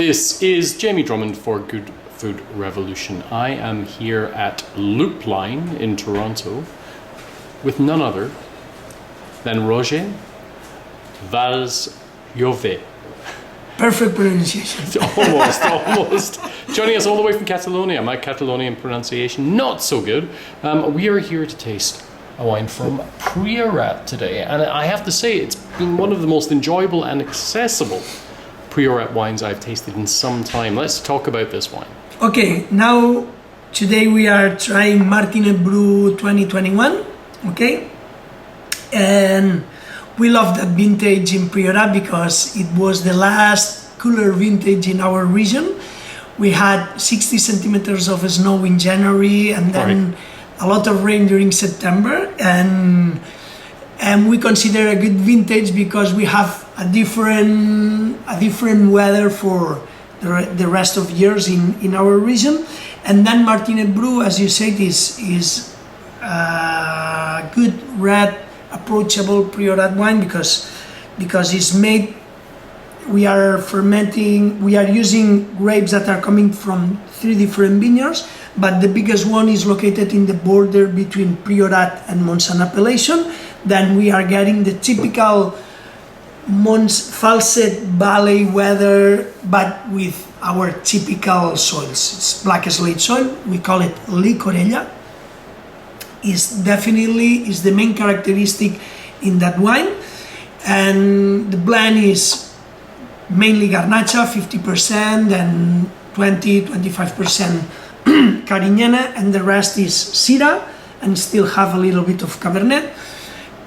This is Jamie Drummond for Good Food Revolution. I am here at Loop Line in Toronto with none other than Roger Valls Jové. Perfect pronunciation. Almost. Joining us all the way from Catalonia. My Catalonian pronunciation, not so good. We are here to taste a wine from Priorat today. And I have to say, it's been one of the most enjoyable and accessible Priorat wines I've tasted in some time. Let's talk about this wine. Okay, now today we are trying Martinet Brew 2021. Okay, and we love that vintage in Priorat because it was the last cooler vintage in our region. We had 60 centimeters of snow in January and then a lot of rain during September, and we consider a good vintage because we have a different weather for the rest of years in our region. And then Martinet Brew, as you said, is a good red approachable Priorat wine because it's made, we are using grapes that are coming from 3 different vineyards, but the biggest one is located in the border between Priorat and Montsant appellation. Then we are getting the typical Falset Valley weather, but with our typical soils. It's black slate soil, we call it Licorella. Is the main characteristic in that wine, and the blend is mainly Garnacha, 50%, and 20-25% Carignana, and the rest is Syrah, and still have a little bit of Cabernet,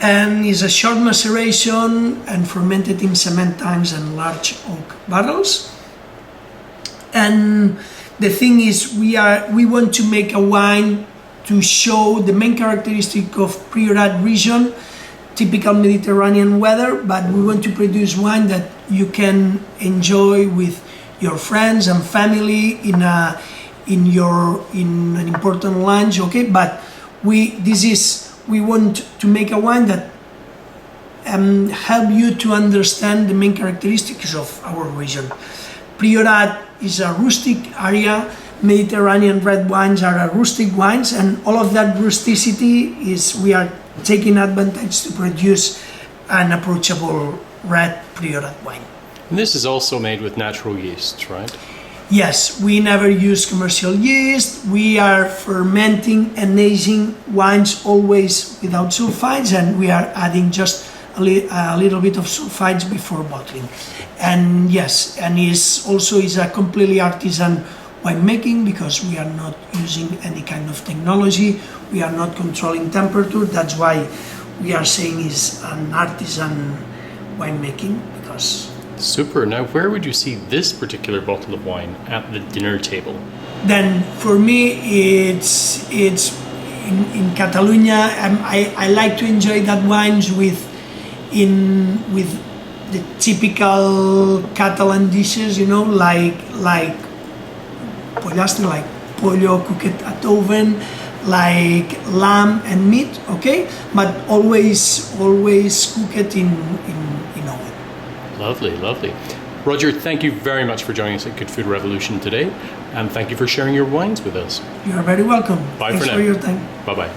and is a short maceration and fermented in cement tanks and large oak barrels. And the thing is, we want to make a wine to show the main characteristic of Priorat region, typical Mediterranean weather, but we want to produce wine that you can enjoy with your friends and family in an important lunch, okay? But we want to make a wine that help you to understand the main characteristics of our region. Priorat is a rustic area. Mediterranean red wines are rustic wines, and all of that rusticity is we are taking advantage to produce an approachable red Priorat wine. And this is also made with natural yeast, right? Yes, we never use commercial yeast. We are fermenting and aging wines always without sulfites, and we are adding just a little bit of sulfites before bottling. And yes, and is a completely artisan winemaking because we are not using any kind of technology. We are not controlling temperature. That's why we are saying it's an artisan winemaking because. Super. Now, where would you see this particular bottle of wine at the dinner table? Then, for me, it's in Catalonia. I like to enjoy that wines with the typical Catalan dishes, you know, like pollastre, like pollo cooked at oven, like lamb and meat, okay, but always cooked in oven. Lovely, lovely. Roger, thank you very much for joining us at Good Food Revolution today, and thank you for sharing your wines with us. You are very welcome. Bye. Thanks for now. For your time. Bye-bye.